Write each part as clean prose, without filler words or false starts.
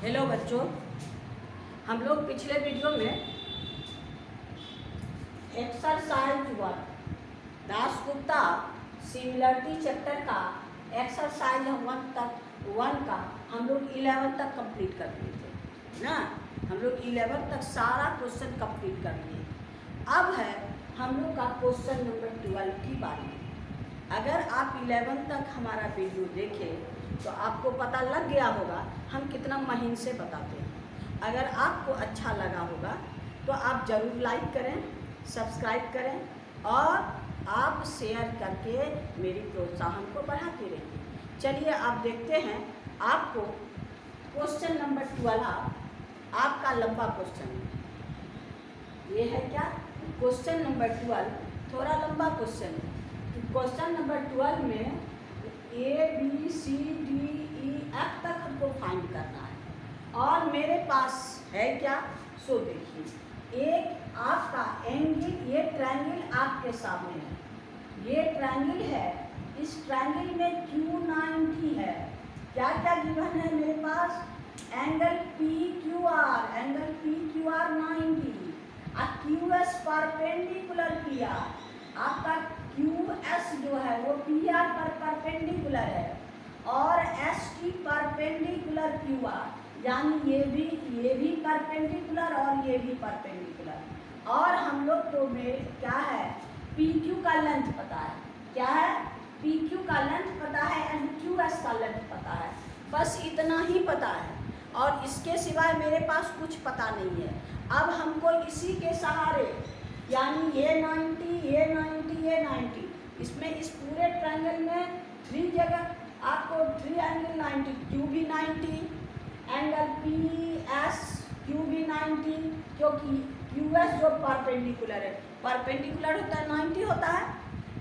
Hello बच्चों, हम लोग पिछले वीडियो में एक्सरसाइज 1 दासगुप्ता सिमिलरिटी चैप्टर का एक्सरसाइज 1 का हम लोग 11 तक कंप्लीट कर लिए थे ना। हम लोग 11 तक सारा क्वेश्चन कंप्लीट कर लिए। अब है हम लोग का क्वेश्चन नंबर 12 की बारी। अगर आप 11 तक हमारा वीडियो देखें तो आपको पता लग गया होगा हम कितना महीन से बताते हैं। अगर आपको अच्छा लगा होगा तो आप ज़रूर लाइक करें, सब्सक्राइब करें और आप शेयर करके मेरी प्रोत्साहन को बढ़ाते रहिए। चलिए आप देखते हैं। आपको क्वेश्चन नंबर 12 आपका लंबा क्वेश्चन है। ये है क्या? क्वेश्चन नंबर 12 थोड़ा लंबा क्वेश्चन है। क्वेश्चन नंबर 12 में ABCDEF तक हमको फाइंड करना है और मेरे पास है क्या? सो देखिए, एक आपका एंगल, ये ट्रायंगल आपके सामने है। ये ट्रायंगल है, इस ट्रायंगल में Q90 है। क्या क्या गिवन है मेरे पास? Angle PQR, angle PQR 90, QS perpendicular PR। आपका QS जो है वो PR पर परपेंडिकुलर है और ST परपेंडिकुलर QR, यानी ये भी परपेंडिकुलर और ये भी परपेंडिकुलर। और हम लोग को में क्या है? PQ का लेंथ पता है। क्या है? PQ का लेंथ पता है एंड QS का लेंथ पता है। बस इतना ही पता है और इसके सिवाय मेरे पास कुछ पता नहीं है। अब हमको इसी के सहारे, यानी ये 90, ये 90, ये 90, इसमें इस पूरे ट्रायंगल में 3 जगह आपको 3 एंगल 90, Q भी 90, एंगल PS Q भी 90, क्योंकि QS जो परपेंडिकुलर है, परपेंडिकुलर होता है 90 होता है,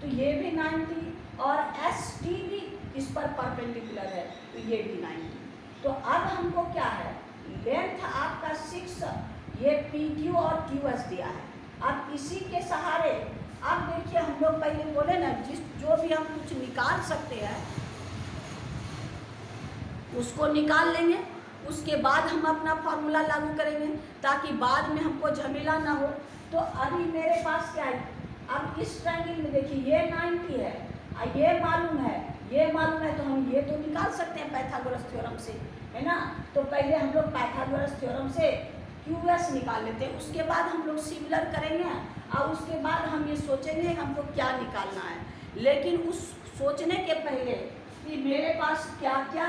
तो ये भी 90 और ST भी इस पर परपेंडिकुलर है तो ये भी 90। तो अब हमको क्या है? लेंथ आपका 6, ये PQ और QS दिया है। अब इसी के सहारे अब देखिए, हम लोग पहले बोले ना, जो भी हम कुछ निकाल सकते हैं उसको निकाल लेंगे, उसके बाद हम अपना फॉर्मूला लागू करेंगे ताकि बाद में हमको झमेला ना हो। तो अभी मेरे पास क्या है? अब इस ट्रायंगल में देखिए, ये 90 है, ये मालूम है, तो हम ये तो निकाल सकते हैं पाइथागोरस थ्योरम से, है ना। तो पहले हम लोग पाइथागोरस थ्योरम से QS निकाल लेते हैं, उसके बाद हम लोग सिमिलर करेंगे और उसके बाद हम ये सोचेंगे हमको क्या निकालना है। लेकिन उस सोचने के पहले कि मेरे पास क्या क्या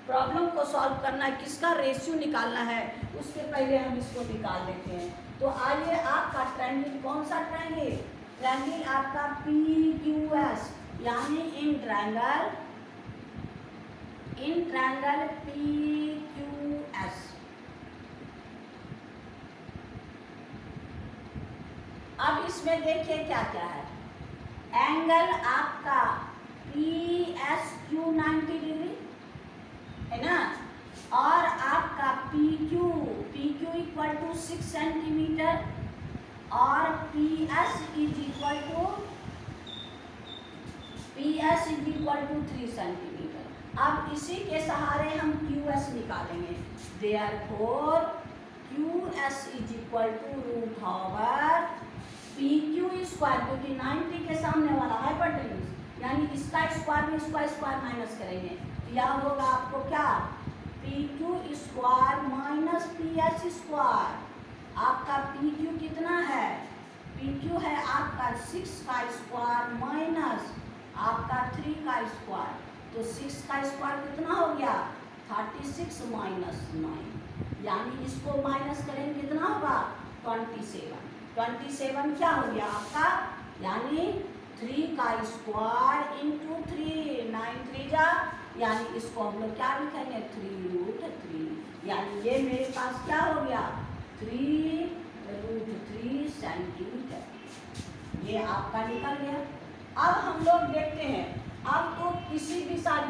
प्रॉब्लम को सॉल्व करना है, किसका रेशियो निकालना है, उसके पहले हम इसको निकाल लेते हैं। तो आइए, आपका ट्रायंगल कौन सा ट्रायंगल? ट्रायंगल आपका PQS, यानी इन ट्रायंगल PQS। अब इसमें देखिए क्या क्या है। एंगल आपका PSQ 90 डिग्री है ना, और आपका PQ इक्वल टू 6 सेंटीमीटर और PS is equal to 3 centimetre. अब इसी के सहारे हम QS निकालेंगे। Therefore QS is equal to root over PQ square, क्योंकि 90 के सामने वाला हाइपोटेन्यूज, यानी इसका स्क्वायर में इसका स्क्वायर माइनस करेंगे तो यह होगा आपको क्या? PQ square minus PS square. आपका PQ कितना है? PQ है आपका 6 का स्क्वायर माइनस आपका 3 का स्क्वायर, तो 6 का स्क्वायर कितना हो गया? 36 माइनस 9, यानी इसको माइनस करेंगे कितना होगा? 27 क्या हो गया आपका? यानी 3 का स्क्वायर इंटू 3, 9 3 जा, यानी इसको हम लोग क्या लिखेंगे? 3√3, यानी ये मेरे पास क्या हो गया? 3√3 सेंटीमीटर। ये आपका निकल गया। अब हम लोग देखते हैं, अब तो किसी भी साल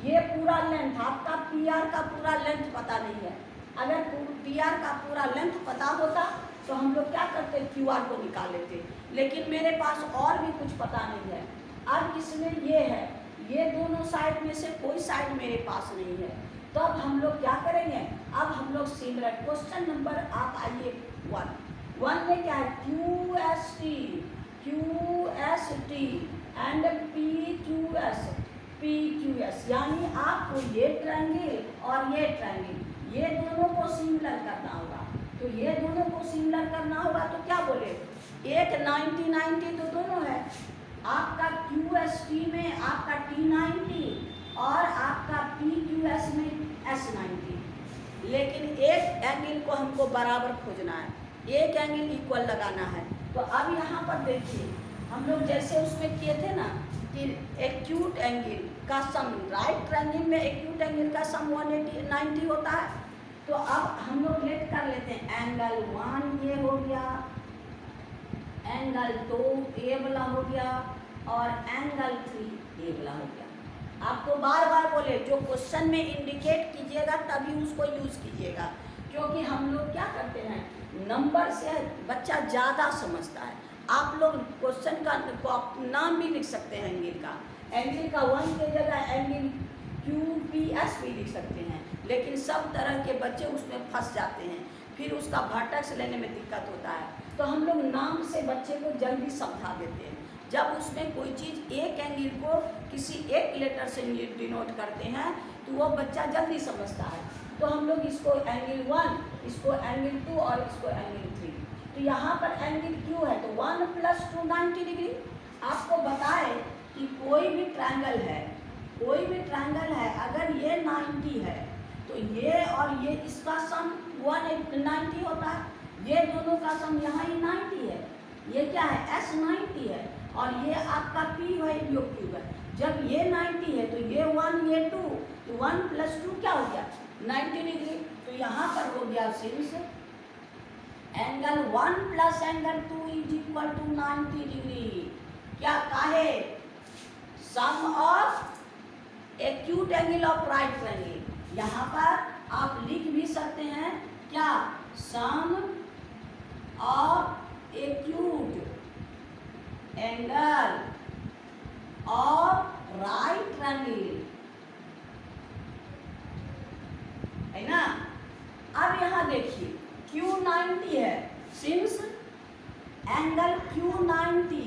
ये पूरा लेंथ, आपका PR का पूरा लेंथ पता नहीं है। अगर PR का पूरा लेंथ पता होता तो हम लोग क्या करते? QR को निकाल लेते, लेकिन मेरे पास और भी कुछ पता नहीं है। अब इसमें ये है, ये दोनों साइड में से कोई साइड मेरे पास नहीं है, तो अब हम लोग क्या करेंगे, अब हम लोग सिमिलर क्वेश्चन नंबर आप आइए 1 में क्या है, QST एंड PQS, यानी आपको ये ट्रायंगल और ये ट्रायंगल ये दोनों को सिमिलर करना होगा। तो ये दोनों को सिमिलर करना होगा तो क्या बोले, एक 90-90 तो दोनों है, आपका QST में आपका T90 और आपका PQS में S90, लेकिन एक एंगल को हमको बराबर खोजना है, एक एंगल इक्वल लगाना है। तो अब यहाँ पर देखिए हम लोग जैसे उसमें किए थे ना कि एक्यूट एंगल का सम, राइट ट्रायंगल में एक्यूट एंगल का सम 180-90 होता है। तो अब हम लोग लेट कर लेते हैं, एंगल 1 ये हो गया, एंगल 2 ए वाला हो गया और एंगल 3 ए वाला हो गया। आपको बार बार बोले जो क्वेश्चन में इंडिकेट कीजिएगा तभी उसको यूज कीजिएगा, क्योंकि हम लोग क्या करते हैं, नंबर से बच्चा ज़्यादा समझता है। आप लोग क्वेश्चन का नाम भी लिख सकते हैं एंगल का 1 की जगह एंगल QPS भी लिख सकते हैं, लेकिन सब तरह के बच्चे उसमें फंस जाते हैं, फिर उसका वर्टेक्स लेने में दिक्कत होता है। तो हम लोग नाम से बच्चे को जल्दी समझा देते हैं। जब उसमें कोई चीज़ एक एंगल को किसी एक लेटर से डिनोट करते हैं तो वो बच्चा जल्दी समझता है। तो हम लोग इसको एंगल 1, इसको एंगल 2 और इसको एंगल 3। तो यहाँ पर एंगल Q है तो 1 + 2 90 डिग्री। आपको बताए कि कोई भी ट्रायंगल है, अगर ये 90 है तो ये और ये इसका सम 190 होता है, ये दोनों का सम यहाँ ही 90 है, ये क्या है S90 है और ये आपका P वैल्यू Q है। जब ये 90 है तो ये 1 ये 2, तो 1 + 2 क्या हो गया 90 डिग्री। तो यहाँ पर हो गया सिंस एंगल 1 + एंगल 2 = 90 डिग्री। क्या काहे, sum of acute angle of right triangle. यहाँ पर आप लिख भी सकते हैं क्या, sum of acute angle of right triangle, है ना। अब यहाँ देखिए Q90 है, सिंस एंगल Q90,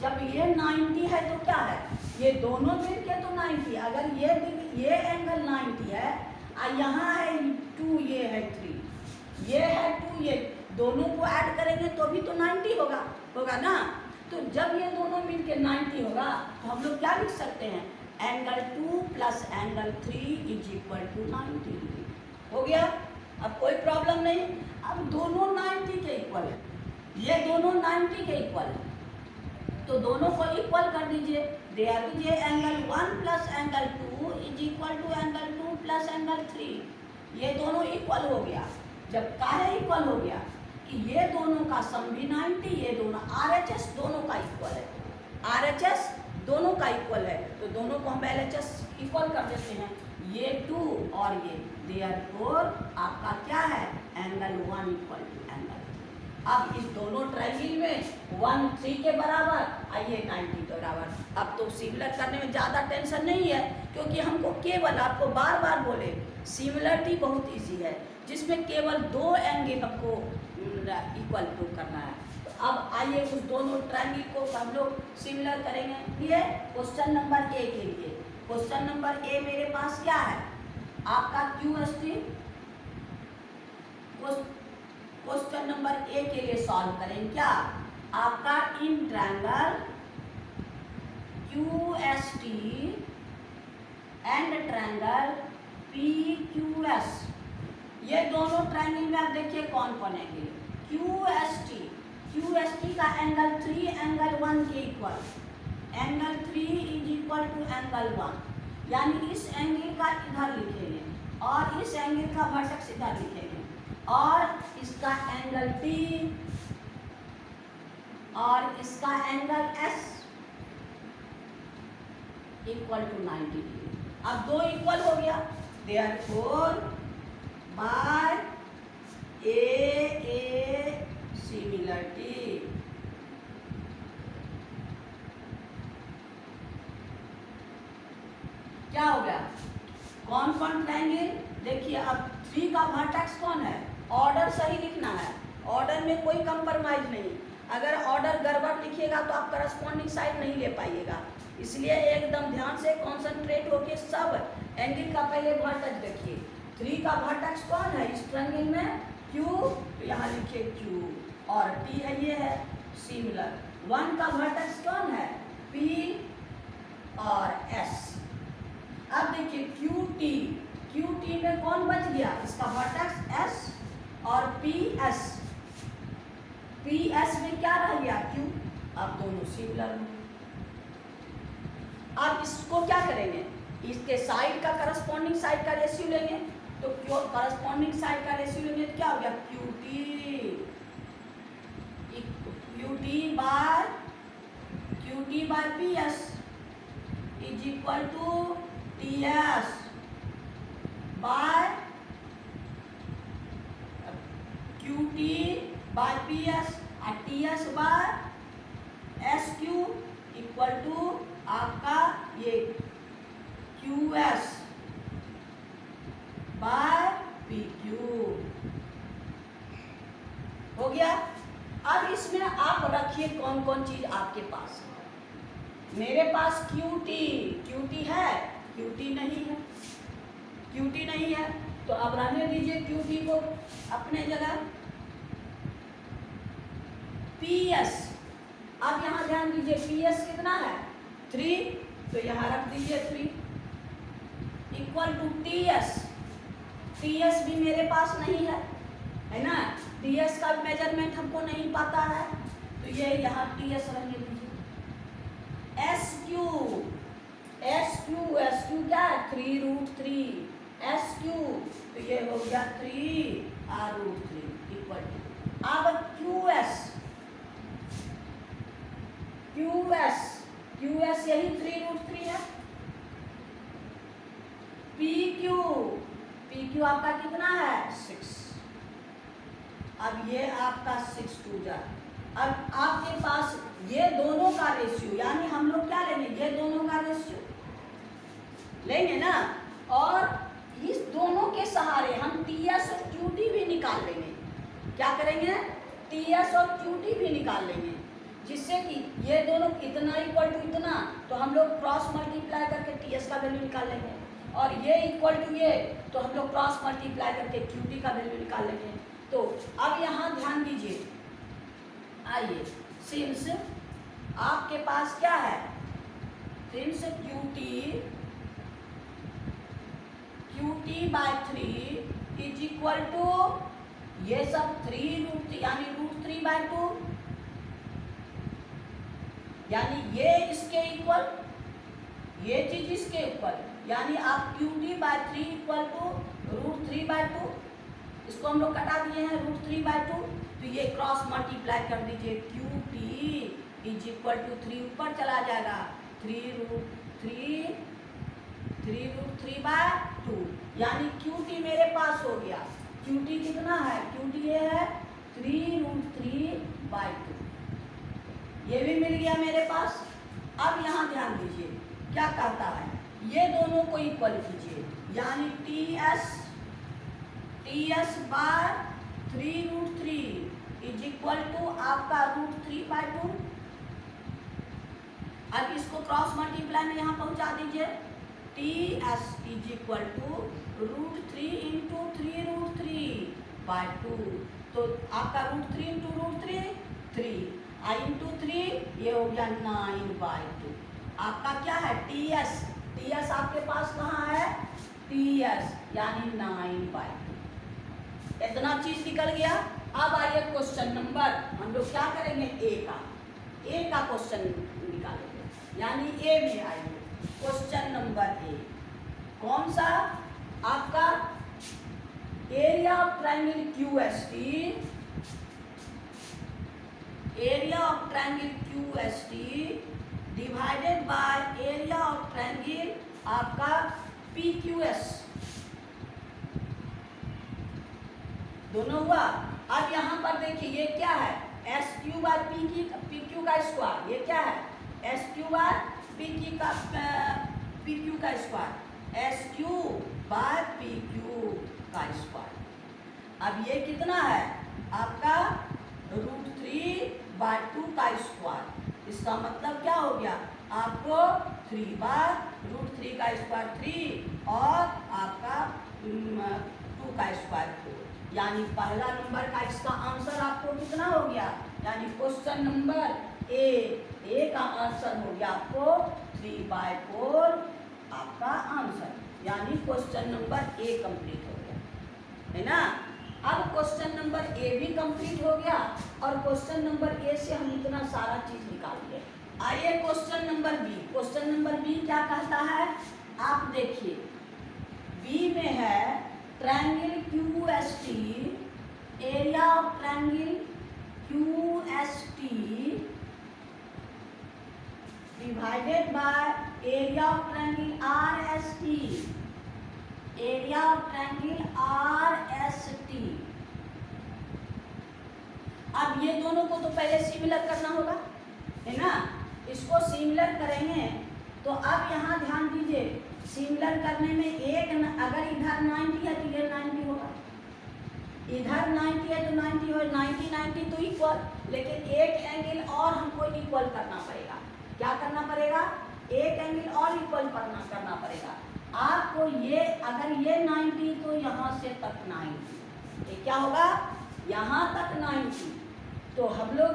जब ये 90 है तो क्या है, ये दोनों मिल के तो 90, अगर ये एंगल 90 है और यहाँ है 2, ये है 3, ये है 2, ये दोनों को ऐड करेंगे तो भी तो 90 होगा ना। तो जब ये दोनों मिल के 90 होगा तो हम लोग क्या लिख सकते हैं, एंगल 2 + एंगल 3 = 90 डिग्री। हो गया, अब कोई प्रॉब्लम नहीं। अब दोनों 90 के इक्वल है, ये दोनों 90 के इक्वल है, तो दोनों को इक्वल कर दीजिए, दे दीजिए एंगल 1 + एंगल 2 = एंगल 2 + एंगल 3। ये दोनों इक्वल हो गया। जब काहे इक्वल हो गया कि ये दोनों का सम भी 90, ये दोनों RHS दोनों का इक्वल है, RHS दोनों का इक्वल है, तो दोनों को हम LHS इक्वल कर देते हैं, ये 2 और ये, देयरफॉर आपका क्या है, एंगल 1 = एंगल 3। अब इस दोनों ट्रायंगल में 1 3 के बराबर और ये 90 के बराबर। अब तो सिमिलर करने में ज़्यादा टेंशन नहीं है, क्योंकि हमको केवल, आपको बार बार बोले सिमिलरिटी बहुत इजी है, जिसमें केवल 2 एंगल हमको इक्वल प्रूव करना है। तो अब आइए उस दोनों ट्रायंगल को हम लोग सिमिलर करेंगे। ये क्वेश्चन नंबर A के लिए, क्वेश्चन नंबर A मेरे पास क्या है, आपका QST। क्वेश्चन नंबर A के लिए सॉल्व करें क्या, आपका in triangle QST and triangle PQS, ये दोनों ट्रायंगल में आप देखिए कौन कौन एंगल, QST का एंगल 3 एंगल 1 के इक्वल, एंगल 3 = एंगल 1, यानी इस एंगल का इधर लिखेंगे और इस एंगल का वर्टेक्स इधर लिखेंगे, और इसका एंगल T और इसका एंगल S = 90 डिग्री। अब 2 इक्वल हो गया, देयरफॉर बाय A सिमिलरिटी, क्या हो गया, कौन कौन ट्रायंगल? देखिए अब 3 का वर्टेक्स कौन है? ऑर्डर सही लिखना है, ऑर्डर में कोई कंप्रोमाइज नहीं। अगर ऑर्डर गड़बड़ लिखिएगा तो आप करस्पॉन्डिंग साइड नहीं ले पाइएगा, इसलिए एकदम ध्यान से कॉन्सेंट्रेट होके सब एंगल का पहले वर्टेक्स देखिए। 3 का वर्टेक्स कौन है इस ट्रायंगल में? Q, तो यहाँ लिखिए Q, और T है, ये है सिमिलर। 1 का वर्टेक्स कौन है? P और S। अब देखिए QT में कौन बच गया? इसका वर्टेक्स S और PS में क्या रह गया? Q। अब दोनों सिमिलर होंगे। अब इसको क्या करेंगे? इसके साइड का करस्पॉन्डिंग साइड का रेशियो लेंगे, तो करस्पॉन्डिंग साइड का रेशियो लेंगे तो क्या हो गया? QT by PS is equal to TS by QT by PS और TS by SQ equal to आपका ये QS बाय PQ हो गया। अब इसमें आप रखिए कौन कौन चीज आपके पास है। मेरे पास QT है, QT नहीं है, तो अब रहने दीजिए QT को अपने जगह। PS, अब यहाँ ध्यान दीजिए PS कितना है? 3, तो यहाँ रख दीजिए 3 इक्वल टू TS भी मेरे पास नहीं है ना, TS का मेजरमेंट हमको नहीं पता है, तो ये यहाँ TS रहने दीजिए। SQ क्या है? 3√3 SQ, तो ये हो गया 3√3 इक्वल टू। अब QS यही 3√3 है। PQ आपका कितना है? 6। अब ये आपका 6 2 जा। अब आपके पास ये दोनों का रेशियो, यानी हम लोग क्या लेंगे? ये दोनों का रेशियो लेंगे ना, और इस दोनों के सहारे हम TS और QT भी निकाल लेंगे। क्या करेंगे? TS और QT भी निकाल लेंगे, जिससे कि ये दोनों इतना इक्वल टू इतना, तो हम लोग क्रॉस मल्टीप्लाई करके TS का वैल्यू निकाल लेंगे, और ये इक्वल टू ये, तो हम लोग क्रॉस मल्टीप्लाई करके QT का वैल्यू निकाल लेंगे। तो अब यहाँ ध्यान दीजिए, आइए सिंस आपके पास क्या है? Since QT by 3 is equal to ये सब 3√3 यानी √3 बाय 2, यानी ये इसके इक्वल, ये चीज इसके इक्वल, यानी आप QT by 3 equal to √3 by 2, इसको हम लोग कटा दिए हैं √3 बाय 2, तो ये क्रॉस मल्टीप्लाई कर दीजिए। QT इज इक्वल टू 3 ऊपर चला जाएगा, 3√3 बाय 2, यानी QT मेरे पास हो गया। QT कितना है? QT ये है 3√3 बाय 2, ये भी मिल गया मेरे पास। अब यहाँ ध्यान दीजिए क्या कहता है, ये दोनों को इक्वल कीजिए, यानी TS by 3√3 is equal to आपका √3 बाय 2। अब इसको क्रॉस मल्टीप्लाई में यहाँ पहुँचा दीजिए। TS is equal to √3 into 3√3 by 2, तो आपका √3 इंटू √3 3 इंटू 3, ये हो गया 9 बाय 2। आपका क्या है? TS आपके पास कहाँ है? TS यानी 9 बाय 2। इतना चीज निकल गया। अब आइए क्वेश्चन नंबर, हम लोग क्या करेंगे? ए का क्वेश्चन निकालेंगे, यानी ए में आइए क्वेश्चन नंबर ए। कौन सा? आपका area of triangle QST, area of triangle QST divided by area of triangle आपका PQS, दोनों हुआ। अब यहाँ पर देखिए ये क्या है? SQ बाय PQ का स्क्वायर, ये क्या है? SQ बाय PQ का square. SQ by P cube का स्क्वायर। अब ये कितना है आपका √3/2 का स्क्वायर। इसका मतलब क्या हो गया आपको 3/√3 का स्क्वायर 3 और आपका 2 का स्क्वायर 4। यानी पहला नंबर का इसका आंसर आपको कितना हो गया, यानी क्वेश्चन नंबर ए का आंसर हो गया आपको 3/4 आपका आंसर। यानी क्वेश्चन नंबर ए कंप्लीट हो गया, है ना। अब क्वेश्चन नंबर ए भी कंप्लीट हो गया और क्वेश्चन नंबर ए से हम इतना सारा चीज निकाल लिए। आइए question number B. Question number B क्या कहता है, आप देखिए बी में है triangle QST, area of triangle QST divided by area of triangle RST, area of triangle RST। अब ये दोनों को तो पहले सिमिलर करना होगा, है ना। इसको सिमिलर करेंगे तो अब यहाँ ध्यान दीजिए, सिमिलर करने में एक अगर इधर 90 है तो ये 90 होगा, इधर 90 है तो 90 हो, 90 90 तो इक्वल। लेकिन एक एंगल और हमको इक्वल करना पड़ेगा। क्या करना पड़ेगा, एक एंगल और इक्वल करना पड़ेगा आपको। ये अगर ये 90 तो यहाँ से तक 90, ये क्या होगा यहाँ तक 90। तो हम लोग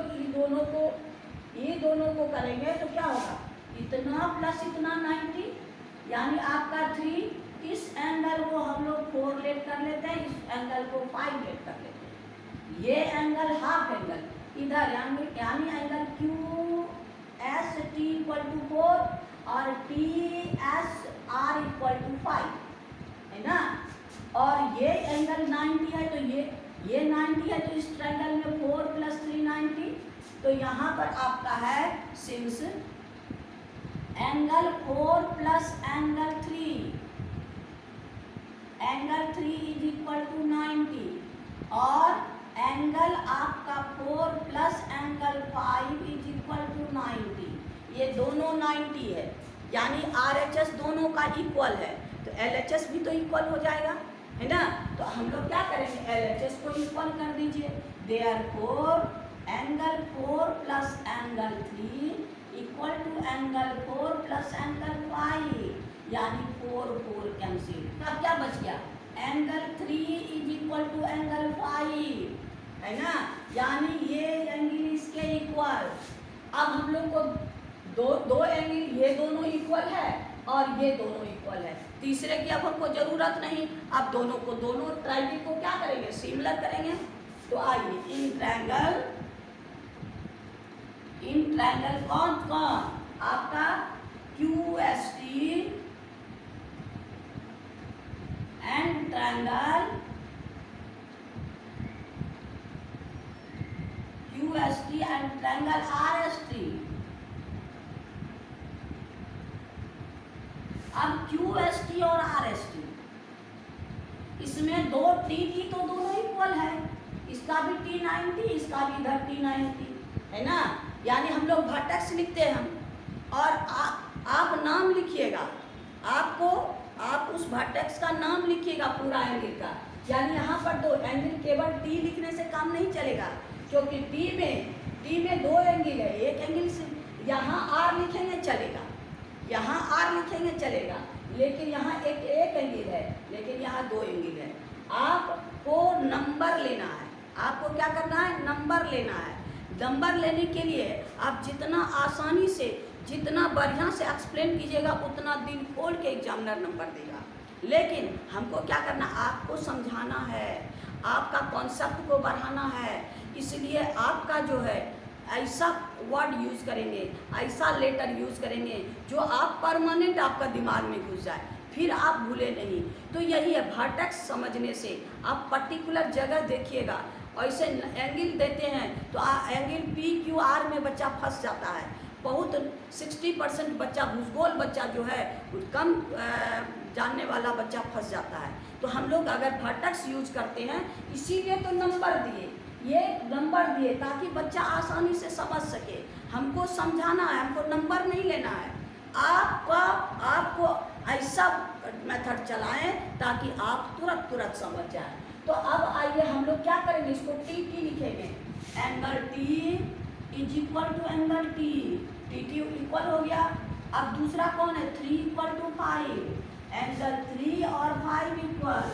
ये दोनों को करेंगे तो क्या होगा, इतना प्लस इतना 90, यानी आपका 3। इस एंगल को हम लोग 4 लेट कर लेते हैं, इस एंगल को 5 लेट कर लेते हैं। ये एंगल हाफ एंगल इधर यानी एंगल QST = 4 और TSR = 5, है ना। और ये एंगल 90 है तो ये 90 है तो इस ट्रायंगल में 4 + 3 90। तो यहाँ पर आपका है सिंस एंगल 4 + एंगल 3, एंगल 3 = 90 और एंगल आपका 4 + एंगल 5 = 90। ये दोनों 90 है, यानी RHS दोनों का इक्वल है तो LHS भी तो इक्वल हो जाएगा, है ना। तो हम लोग क्या करेंगे, LHS को इक्वल कर दीजिए। Therefore angle 4 + angle 3 = angle 4 + angle 5, यानी 4 4 कैंसिल। अब क्या बच गया, एंगल 3 = एंगल 5, है ना। यानी ये एंगल इसके इक्वल। अब हम लोग को दो एंगल, ये दोनों इक्वल है और ये दोनों इक्वल है, तीसरे की अब हमको जरूरत नहीं। अब दोनों ट्रायंगल को क्या करेंगे, सिमिलर करेंगे। तो आइए इन ट्रायंगल कौन आपका QST and triangle QST and triangle RST। अब QST और RST इसमें दो T तो दोनों इक्वल है, इसका भी T90, इसका भी इधर T90, है ना। यानी हम लोग वर्टेक्स लिखते हैं और आप नाम लिखिएगा, आप उस वर्टेक्स का नाम लिखिएगा पूरा एंगल का। यानी यहाँ पर दो एंगल, केवल T लिखने से काम नहीं चलेगा, क्योंकि T में दो एंगल है। एक एंगल से यहाँ R लिखेंगे चलेगा, यहाँ R लिखेंगे चलेगा, लेकिन यहाँ एक एंगल है, लेकिन यहाँ दो एंगल है। आपको नंबर लेना है, आपको क्या करना है, नंबर लेना है। नंबर लेने के लिए आप जितना आसानी से, जितना बढ़िया से एक्सप्लेन कीजिएगा, उतना दिल खोल के एग्जामिनर नंबर देगा। लेकिन हमको क्या करना, आपको समझाना है, आपका कॉन्सेप्ट को बढ़ाना है। इसलिए आपका जो है ऐसा वर्ड यूज़ करेंगे, ऐसा लेटर यूज़ करेंगे जो आप परमानेंट आपका दिमाग में घुस जाए, फिर आप भूले नहीं। तो यही है, वर्टेक्स समझने से आप पर्टिकुलर जगह देखिएगा। ऐसे एंगल देते हैं तो एंगल PQR में बच्चा फंस जाता है। बहुत 60% बच्चा, भूगोल बच्चा जो है, कम जानने वाला बच्चा फंस जाता है। तो हम लोग अगर वर्टेक्स यूज करते हैं, इसीलिए तो नंबर दिए, ये नंबर दिए ताकि बच्चा आसानी से समझ सके। हमको समझाना है, हमको नंबर नहीं लेना है। आपको ऐसा मेथड चलाएं ताकि आप तुरंत समझ जाएं। तो अब आइए हम लोग क्या करेंगे, इसको टी लिखेंगे। Angle T is equal to angle T, T equal हो गया। अब दूसरा कौन है, 3 इक्वल टू 5, एंगल 3 और 5 इक्वल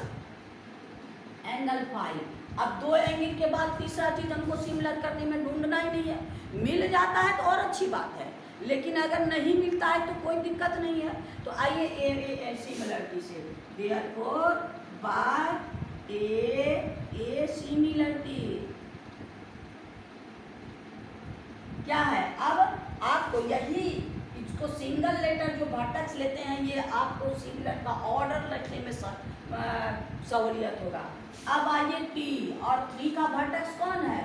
एंगल 5। अब 2 एंगल के बाद तीसरा चीज हमको सिमिलर करने में ढूंढना ही नहीं है, मिल जाता है तो और अच्छी बात है, लेकिन अगर नहीं मिलता है तो कोई दिक्कत नहीं है। तो आइए ए सिमिलरिटी से, देयरफॉर बाय ए सिमिलरिटी क्या है, अब आपको यही इसको सिंगल लेटर जो वर्टेक्स लेते हैं ये आपको सिमिलर का ऑर्डर रखने में सहूलियत होगा। अब आइए टी और 3 का वर्टेक्स कौन है,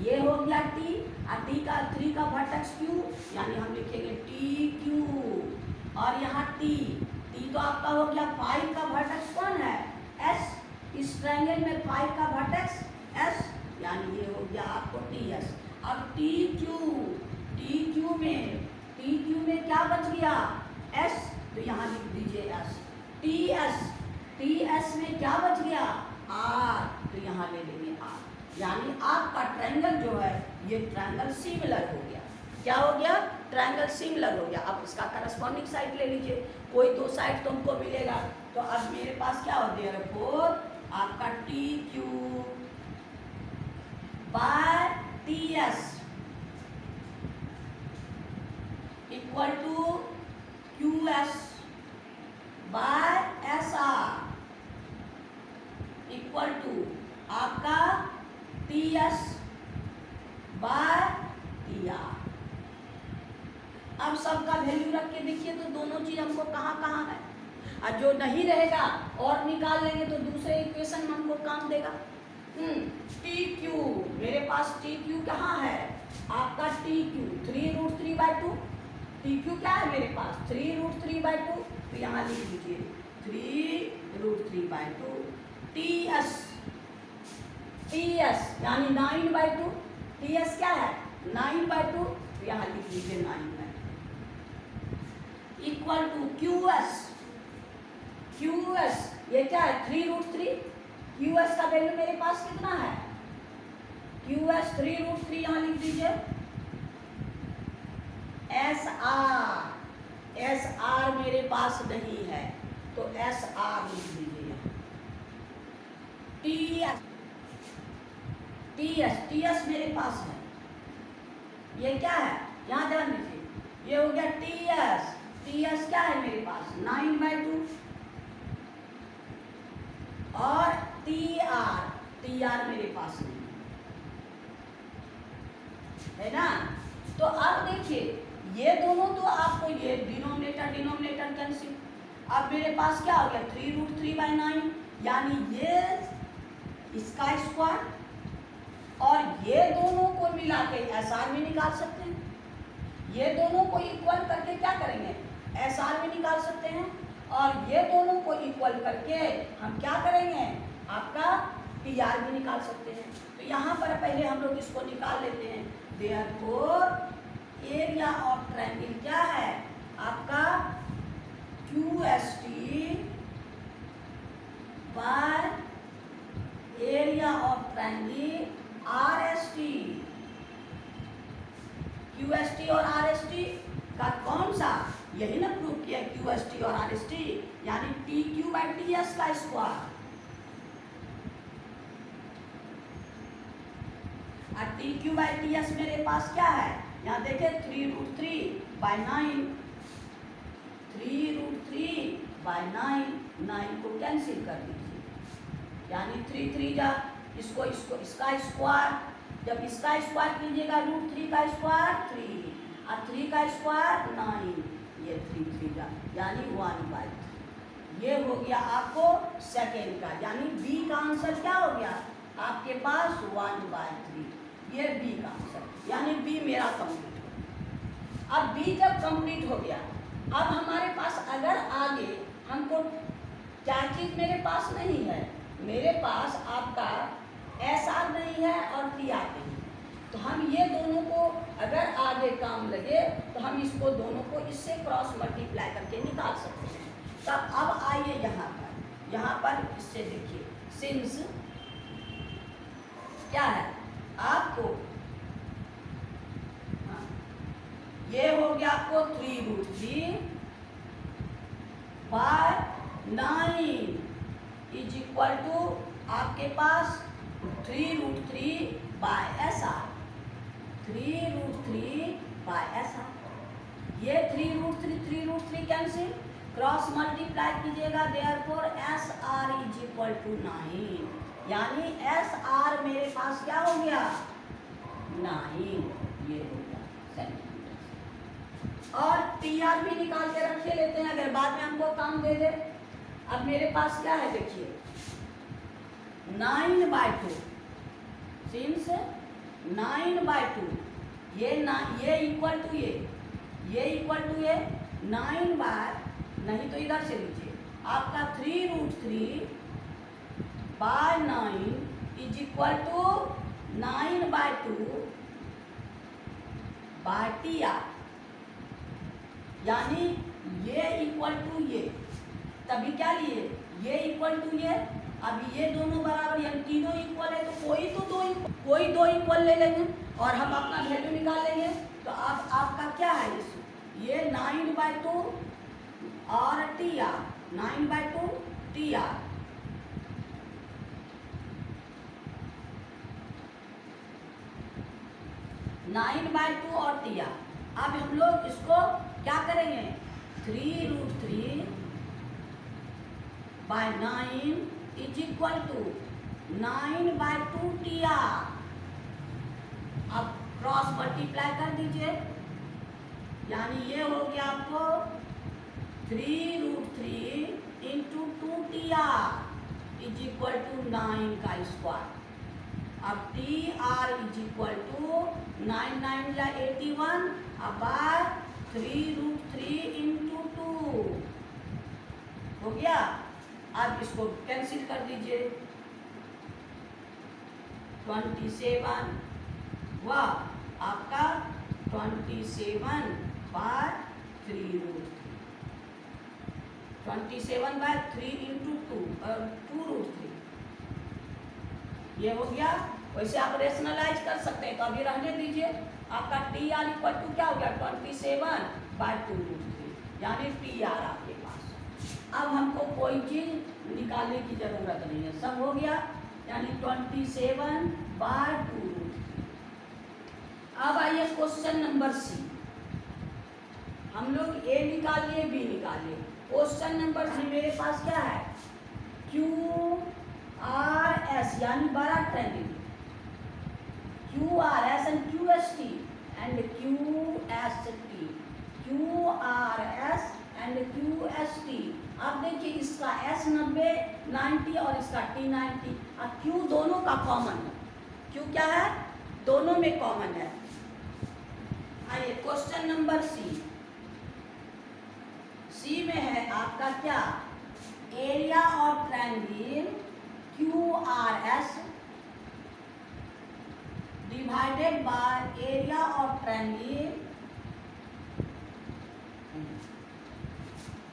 ये हो गया टी, और टी का 3 का वर्टेक्स क्यू, यानी हम लिखेंगे टी क्यू। और यहाँ टी तो आपका हो गया 5 का वर्टेक्स कौन है, एस, इस ट्रायंगल में 5 का वर्टेक्स एस, यानी ये हो गया आपको टी एस। अब टी क्यू में क्या बच गया, एस, तो यहाँ लिख दीजिए एस। टी एस में क्या बच गया, आर, तो यहाँ ले लेंगे आर, यानी आपका ट्रायंगल जो है ये ट्रायंगल सिमिलर हो गया। क्या हो गया, ट्रायंगल सिमिलर हो गया। अब इसका करस्पॉन्डिंग साइड ले लीजिए, कोई 2 साइड तुमको मिलेगा। तो अब मेरे पास क्या हो गया, फोर आपका T Q by T S equal to Q S by S R equal to आपका T S by T R. अब सबका वैल्यू रख के देखिए तो दोनों चीज हमको कहाँ है, और जो नहीं रहेगा और निकाल लेंगे तो दूसरे इक्वेशन में हमको काम देगा। टी क्यू, मेरे पास टी क्यू कहाँ है, आपका टी क्यू 3√3/2, टी क्यू क्या है मेरे पास 3√3/2, तो यहाँ लिख लीजिए 3√3/2। टी एस यानी 9/2, टी एस क्या है 9/2, तो यहाँ लिख लीजिए 9/2 इक्वल टू क्यू एस, ये क्या है 3√3, क्यू एस का वैल्यू मेरे पास कितना है, क्यू एस 3√3, यहाँ लिख दीजिए। एस आर मेरे पास नहीं है तो एस आर लिख दीजिए यहाँ। टी एस मेरे पास है, ये क्या है, यहाँ ध्यान दीजिए, ये हो गया टी एस क्या है मेरे पास 9/2, और टी आर मेरे पास नहीं है ना। तो अब देखिए ये दोनों तो आपको ये डिनोमिनेटर कैंसिल, अब मेरे पास क्या हो गया 3√3/9, यानी ये इसका स्क्वायर और ये दोनों को मिला के एस आर में निकाल सकते हैं, ये दोनों को इक्वल करके क्या करेंगे एस आर में निकाल सकते हैं, और ये दोनों को इक्वल करके हम क्या करेंगे आपका टी आर भी निकाल सकते हैं। तो यहाँ पर पहले हम लोग इसको निकाल लेते हैं। देयरफॉर एरिया ऑफ ट्रायंगल क्या है आपका Q S T bye area of triangle R S T. Q S T और आर एस टी का कौन सा, यही ना प्रूव किया क्यू एस टी और आर एस टी, यानी T Q by T S का स्क्वायर, और T Q by T S मेरे पास क्या है, यहाँ देखे 3√3/9, 3√3/9, 9 को कैंसिल कर दीजिए, यानी 3 जा इसको इसका स्क्वायर, जब इसका स्क्वायर कीजिएगा √3 का स्क्वायर 3 और 3 का स्क्वायर 9, ये 3 का यानी 1/3। ये हो गया आपको सेकेंड का, यानी बी का आंसर क्या हो गया आपके पास 1/3, ये बी का आंसर, यानी बी मेरा कंप्लीट हो गया। अब बी जब कंप्लीट हो गया, अब हमारे पास अगर आगे हमको क्या चीज मेरे पास नहीं है, मेरे पास आपका एस आर नहीं है और टी आर नहीं है, तो हम ये दोनों को अगर आगे काम लगे तो हम इसको दोनों को इससे क्रॉस मल्टीप्लाई करके निकाल सकते हैं। तब अब आइए यहाँ पर इससे देखिए, सिंस क्या है आपको, ये हो गया आपको 3√3 बाय 9 इज इक्वल टू आपके पास 3√3 बाय SR, 3√3 बाय SR। ये 3√3 कैंसिल, क्रॉस मल्टीप्लाई कीजिएगा, therefore SR is equal to 9, यानी SR मेरे पास क्या हो गया 9, ये हो गया सेंटीमीटर। और TR भी निकाल के रखे लेते हैं, अगर बाद में हमको काम दे दे। अब मेरे पास क्या है देखिए 9/2, सिंस 9/2 ये इक्वल टू ये इक्वल टू ये 9 बाय, नहीं तो इधर से लीजिए आपका 3√3 by 9 is equal to 9/2 by TR, यानी ये इक्वल टू ये, तभी क्या लिए ये इक्वल टू ये। अब ये दोनों बराबर, यानी तीनों इक्वल है, तो कोई दो इक्वल ले लेंगे और हम अपना वैल्यू निकाल लेंगे। तो अब आपका क्या है ये 9/2 और TR, 9/2 TR, और TR। अब हम लोग इसको क्या करेंगे 3√3 by 9 is equal to 9/2 TR। अब क्रॉस मल्टीप्लाई कर दीजिए, यानी ये हो गया आपको 3√3 into 2 TR is equal to 9 का स्क्वायर। अब TR इज इक्वल टू 9 या 81, अब बाय 3√3 इंटू 2 हो गया। अब इसको कैंसिल कर दीजिए, 27 हुआ आपका 27 बाय 3√3, 27/3 इंटू 2√3 ये हो गया। वैसे आप रेशनलाइज कर सकते हैं, तो अभी रहने दीजिए। आपका TR इक्वल टू क्या हो गया 27/2√3, यानी TR आपके पास। अब हमको कोई चीज निकालने की जरूरत नहीं है, सब हो गया, यानी 27/2√3। अब आइए क्वेश्चन नंबर C। हम लोग A निकाल लिए, B निकाल लिए। क्वेश्चन नंबर C मेरे पास क्या है QRS, यानी बड़ा triangle, QRS and QST and QST, QRS and QST। अब देखिए इसका S 90, 90 और इसका T 90। अब Q दोनों का कॉमन है, Q क्या है दोनों में कॉमन है। आइए क्वेश्चन नंबर C में है आपका क्या area of triangle QRS divided by area of triangle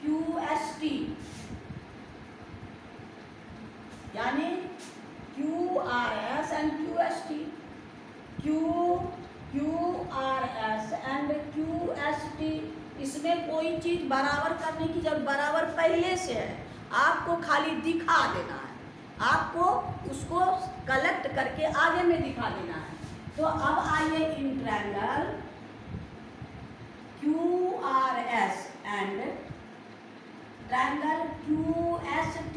QST, यानी QRS and QST, QRS and QST। इसमें कोई चीज बराबर करने की जब बराबर पहले से है, आपको खाली दिखा देना है, आपको उसको कलेक्ट करके आगे में दिखा देना है। तो अब आइए in triangle QRS and triangle QST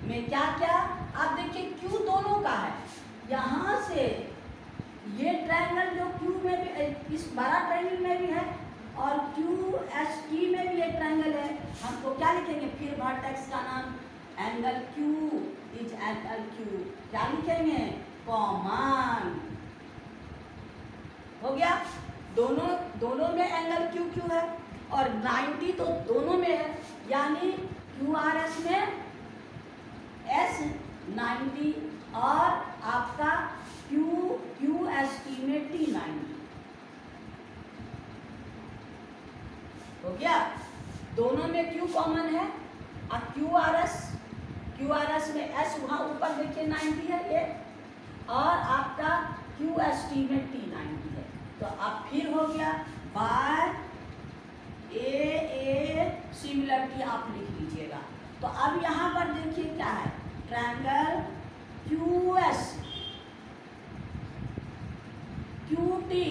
में क्या क्या, आप देखिए Q दोनों का है, यहाँ से ये ट्रायंगल जो Q में भी, इस बड़ा ट्रायंगल में भी है और QST में भी ये ट्रायंगल है। हमको क्या लिखेंगे फिर वर्टेक्स का नाम angle Q is angle Q, क्या लिखेंगे कॉमन। हो गया, दोनों में एंगल QQ है और 90 तो दोनों में है, यानी QRS में S 90 और आपका QST में T 90। हो गया, दोनों में Q कॉमन है अब क्यू आर एस में एस वहाँ ऊपर देखिए 90 है ये, और आपका क्यू एस टी में टी 90 है। तो अब फिर हो गया बाय ए सिमिलरिटी आप लिख लीजिएगा। तो अब यहाँ पर देखिए क्या है, triangle Q S Q T.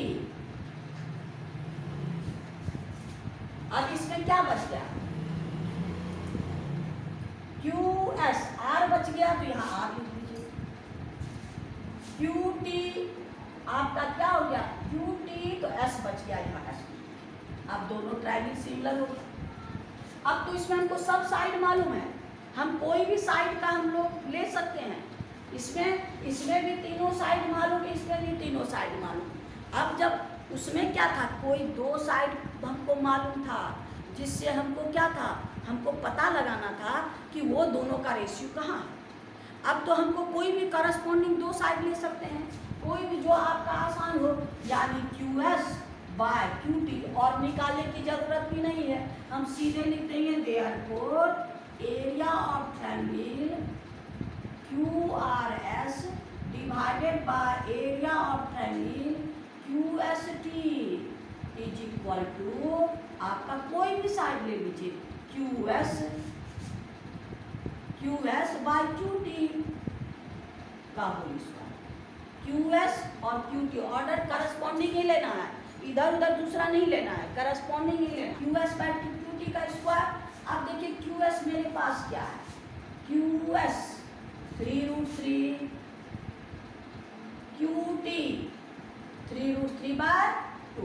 अब इसमें क्या बच गया, क्यू एस, आर बच गया तो यहाँ आर लिख लीजिए। क्यू टी आपका क्या हो गया, क्यू टी तो एस बच गया यहाँ एस। अब दोनों ट्रायंगल सिमिलर हो गए। अब तो इसमें हमको सब साइड मालूम है, हम कोई भी साइड का हम लोग ले सकते हैं। इसमें भी तीनों साइड मालूम है, इसमें भी तीनों साइड मालूम। अब जब उसमें क्या था, कोई दो साइड हमको मालूम था, जिससे हमको क्या था, हमको पता लगाना था कि वो दोनों का रेशियो कहाँ है। अब तो हमको कोई भी करस्पॉन्डिंग दो साइड ले सकते हैं, कोई भी जो आपका आसान हो, यानी Q S by Q T, और निकालने की जरूरत भी नहीं है, हम सीधे लिख देंगे therefore area of triangle Q R S divided by area of triangle Q S T is equal to, आपका कोई भी साइड ले लीजिए, Q S by Q T का होल स्क्वायर। क्यू एस और क्यू टी ऑर्डर करस्पॉन्डिंग ही लेना है, इधर उधर दूसरा नहीं लेना है, करस्पॉन्डिंग ही लेना। Q S by Q T का स्क्वायर। अब देखिए क्यू एस मेरे पास क्या है, क्यू एस 3√3, क्यू टी 3√3/2,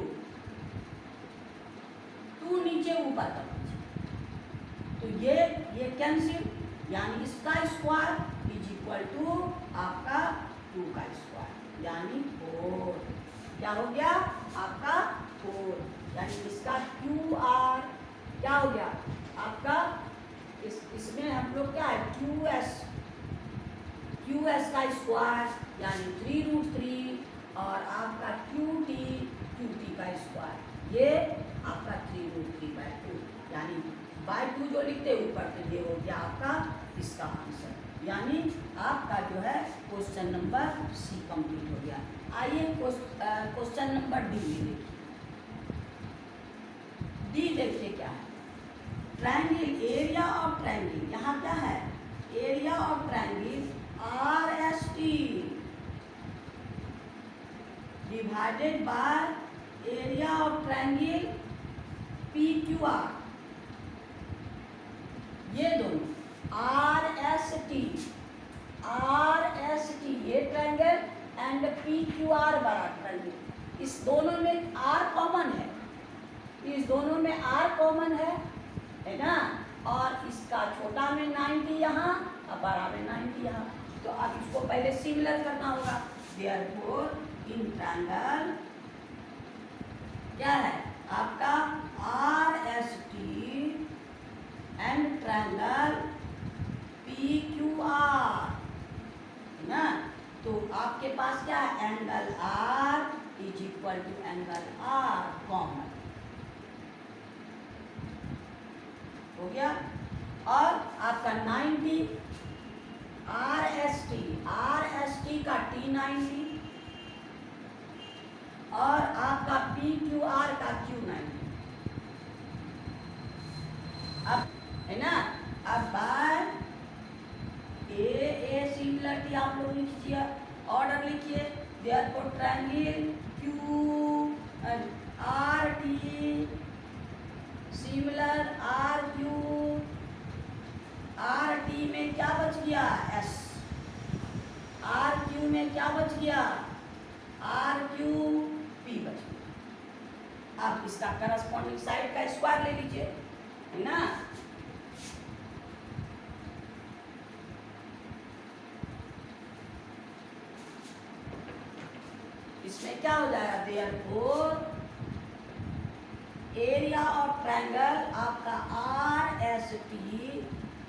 2 नीचे ऊपर तक, तो ये कैंसिल, यानी इसका स्क्वायर इज इक्वल टू आपका 2 का स्क्वायर, यानी 4। क्या हो गया आपका 4, यानी इसका क्यू आर क्या हो गया आपका, इसमें हम लोग क्या है, क्यू एस का स्क्वायर यानी 3√3, और आपका क्यू टी का स्क्वायर ये आपका 3√3/2, यानी बाय 2 जो लिखते ऊपर तो ये हो गया आपका इसका आंसर। यानी आपका जो है क्वेश्चन नंबर सी कंप्लीट हो गया। आइए क्वेश्चन नंबर डी में देखिए। डी देखिए क्या है, ट्रायंगल एरिया ऑफ ट्रायंगल, यहाँ क्या है, area of triangle R S T divided by area of triangle P Q R. ये दोनों आर एस टी ये triangle and P Q are बड़ा ट्रायंगल, इस दोनों में आर कॉमन है, इस दोनों में आर कॉमन है ना, और इसका छोटा में 90 यहाँ और बड़ा में 90 यहाँ। तो अब इसको पहले सिमिलर करना होगा। देयरफॉर इन ट्रायंगल क्या है आपका R S T and triangle P Q R है ना, तो आपके पास क्या है, angle R is equal to angle R common हो गया। और आपका 90 आर एस टी का T90 और आपका पी क्यू आर का Q90। अब है ना, अब बाय ए सिमिलरिटी आप लोग लिखिए, ऑर्डर लिखिए, therefore triangle Q R T similar R Q, R T में क्या बच गया एस, आर क्यू में क्या बच गया आर क्यू पी बच गया। अब इसका करस्पॉन्डिंग साइड का स्क्वायर ले लीजिए है ना, इसमें क्या हो जाएगा, देयरफॉर एरिया ऑफ ट्रायंगल आपका R S T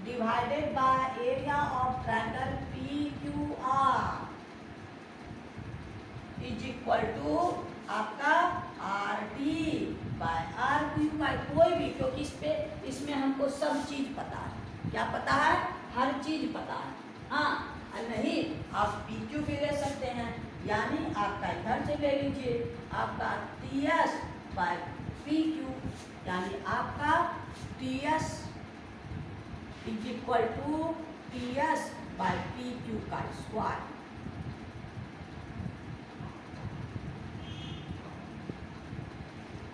divided by area of triangle P Q R is equal to आपका R T by R Q by कोई भी, क्योंकि इसमें हमको सब चीज पता है, क्या पता है? हर चीज पता है। हाँ, नहीं आप पी क्यू भी ले सकते हैं, यानी आपका इधर से ले लीजिए, आपका T S by P Q, यानी आपका T S is equal to T S by P Q का स्क्वायर।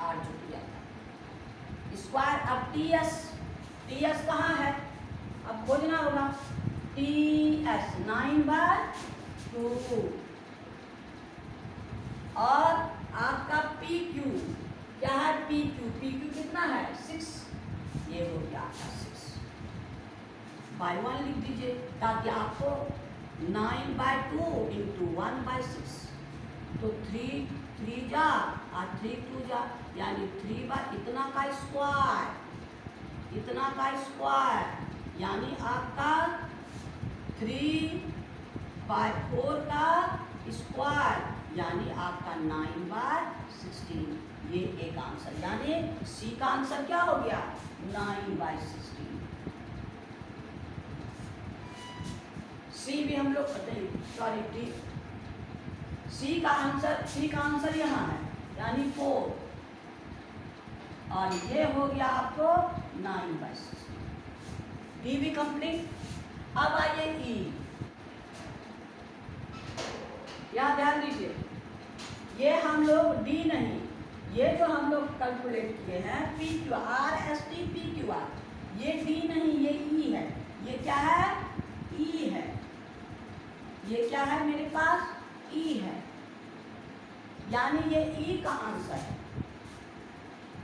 आर जुड़ गया स्क्वायर। अब टी एस कहाँ है? अब खोजना होगा। टी एस 9/2 और आपका पी क्यू क्या है? पी क्यू कितना है? 6। ये हो गया आपका 6/1 लिख दीजिए, ताकि आपको 9/2 इंटू 1/6 तो 3 जा और 3 2 जा, यानी 3 इतना का स्क्वायर, यानी आपका 3/4 का स्क्वायर, यानी आपका 9/16। ये एक आंसर, यानी सी का आंसर क्या हो गया? 9/16। सी भी हम लोग पढ़ते हैं, सॉरी डी, सी का आंसर यहाँ है, यानी 4, और ये हो गया आपको 9/16। डी भी कंप्लीट। अब आइए ई, यहाँ ध्यान दीजिए, ये हम लोग डी नहीं, ये जो हम लोग कैलकुलेट किए हैं P Q R S T P Q R, ये डी नहीं, ये ई है। ये क्या है? ई है। ये क्या है मेरे पास? ई है, यानी ये ई का आंसर है।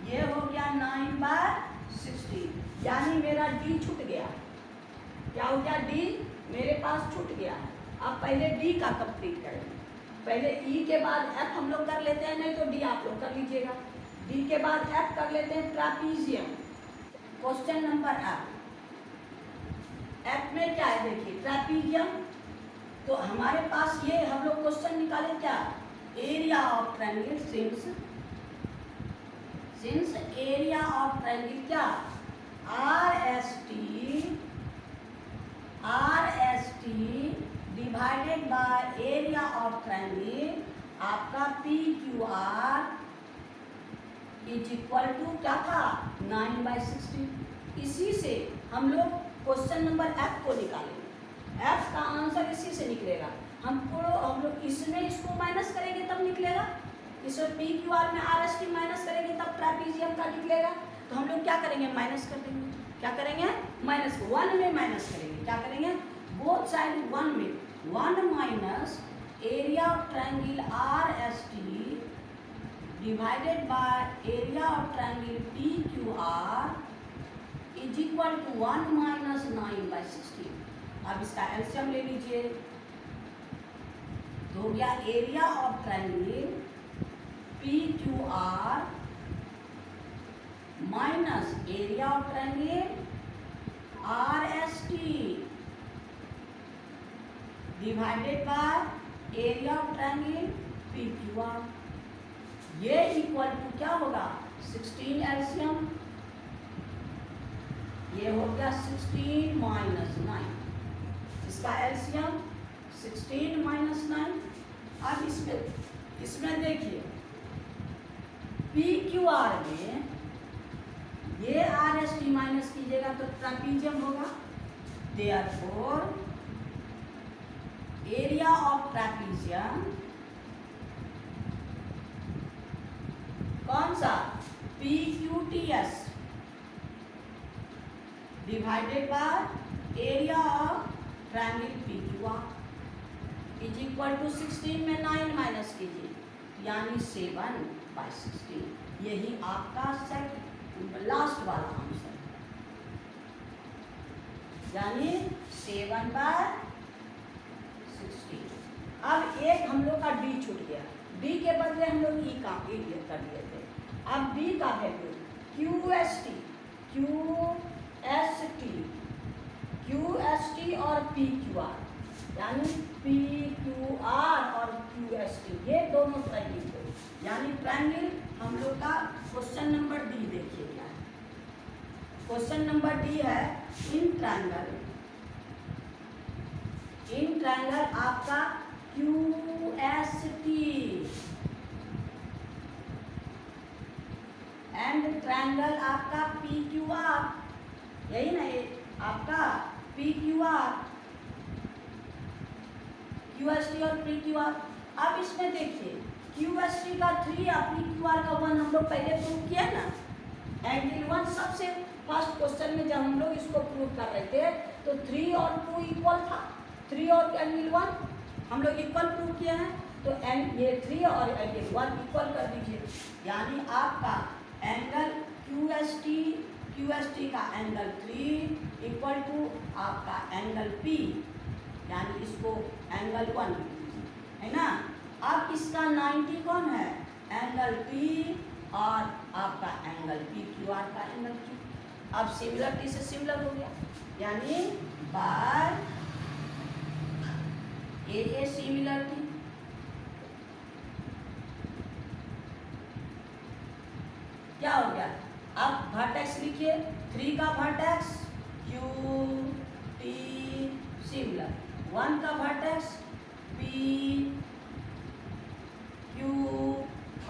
ये हो गया 9/16, यानी मेरा डी छूट गया। क्या हो गया? डी मेरे पास छूट गया है। अब पहले डी का कंप्लीट करेंगे, पहले ई के बाद एफ हम लोग कर लेते हैं, नहीं तो डी आप लोग कर लीजिएगा। डी के बाद एफ कर लेते हैं, ट्रापीजियम। क्वेश्चन नंबर एफ में क्या है? देखिए ट्रापीजियम, तो हमारे पास ये हम लोग क्वेश्चन निकाले क्या? Area of triangle since area of triangle क्या? R S T divided by area of triangle, आपका P Q R is equal to क्या था? 9/16। इसी से हम लोग क्वेश्चन नंबर एफ को निकालेंगे। एफ का आंसर इसी से निकलेगा। हम लोग इसमें इसको माइनस करेंगे तब निकलेगा, इसमें पी क्यू आर में आर एस टी माइनस करेंगे तब ट्रापीजियम का निकलेगा। तो हम लोग क्या करेंगे? माइनस कर देंगे। क्या करेंगे? माइनस 1 में माइनस करेंगे। क्या करेंगे? बोथ साइड 1 में 1 minus area of triangle R S T divided by area of triangle P Q R is equal to 1 minus 9/16। अब इसका एलसीएम ले लीजिए, तो हो गया area of triangle P Q R minus area of triangle R S T divided by area of triangle P Q R. ये equal to क्या होगा? 16 एलसीएम, ये हो गया 16 माइनस 9, इसका एलसीएम 16 माइनस 9। अब इसमें देखिए पी क्यू आर में ये आर एस टी माइनस कीजिएगा तो ट्रापीजियम होगा। देयरफॉर एरिया ऑफ ट्रापीजियम कौन सा? P Q T S divided by area of triangle P Q R is equal to 16 में 9 माइनस कीजिए, यानी 7/16। यही आपका सेट लास्ट वाला आंसर, यानी 7/16। अब एक हम लोग का डी छूट गया, डी के बदले हम लोग ई का कर दिए थे। अब डी का वैल्यू क्यू एस टी और पी क्यू आर, यानी पी क्यू आर और क्यू एस टी, ये दोनों ट्रायंगल थे, यानी ट्रायंगल हम लोग का क्वेश्चन नंबर डी देखिए क्या है। क्वेश्चन नंबर डी है इन ट्रायंगल आपका QST एंड ट्रायंगल आपका PQR, यही ना ये आपका PQR, QST और PQR। अब इसमें देखिए QST का 3 और PQR का 1 हम लोग पहले प्रूव किया ना। एंगल 1 सबसे फर्स्ट क्वेश्चन में जब हम लोग इसको प्रूव कर रहे थे तो 3 और 2 इक्वल था। 3 और एंगल 1 हम लोग इक्वल प्रूव किए हैं, तो ये 3 और एंगल 1 इक्वल कर दीजिए। यानी आपका एंगल QST का एंगल 3 इक्वल टू आपका एंगल P, यानी इसको एंगल 1 है ना। अब इसका 90 कौन है? एंगल P और आपका एंगल PQR का एंगल Q। अब सिमिलरिटी से सिमिलर हो गया, यानी बाय ये सिमिलरिटी क्या हो गया? अब वर्टेक्स लिखिए, 3 का वर्टेक्स QT सिमिलर, 1 का वर्टेक्स PQ,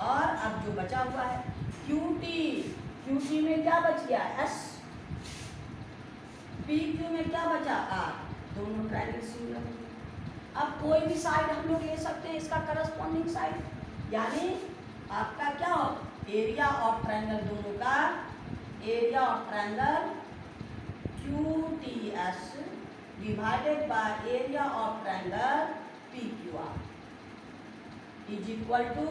और अब जो बचा हुआ है QT में क्या बच गया? S, PQ में क्या बचा? R, दोनों ट्रायंगल सिमिलर। अब कोई भी साइड हम लोग ले सकते हैं, इसका करस्पॉन्डिंग साइड, यानी आपका क्या हो? एरिया ऑफ ट्रायंगल, दोनों का area of triangle QTS divided by area of triangle PQR is equal to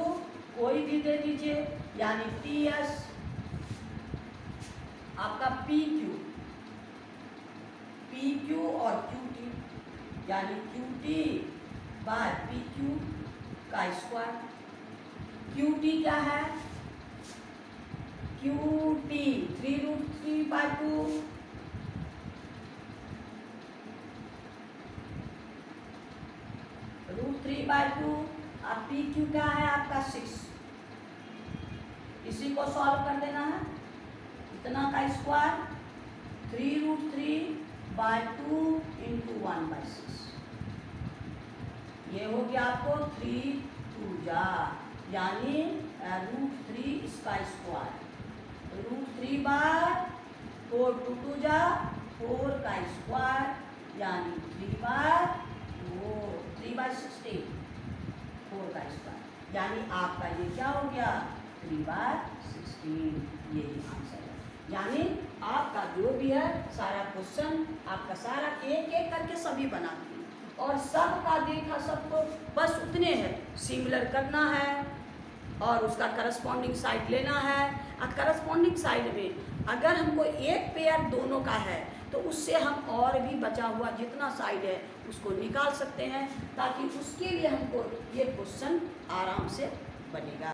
कोई भी दे दीजिए, यानी TS आपका PQ और QT, यानी QT बाय PQ का स्क्वायर। QT क्या है? QT 3√3/2 √3/2, और PQ क्या है आपका 6। इसी को सॉल्व कर देना है, इतना का स्क्वायर 3√3/2 इंटू 1/6, ये हो गया आपको 3 2 जा, यानी √3 इसका स्क्वायर, √3/4 2 2 जा 4 का स्क्वायर, यानी 3/4 3/16 4 का स्क्वायर, यानी आपका ये क्या हो गया? 3/16, यही आंसर है। यानी आपका जो भी है सारा क्वेश्चन आपका सारा एक एक करके सभी बनाती है, और सबका देखा सबको बस उतने हैं, सिमिलर करना है और उसका करस्पॉन्डिंग साइड लेना है। और करस्पॉन्डिंग साइड में अगर हमको एक पेयर दोनों का है तो उससे हम और भी बचा हुआ जितना साइड है उसको निकाल सकते हैं, ताकि उसके लिए हमको ये क्वेश्चन आराम से बनेगा।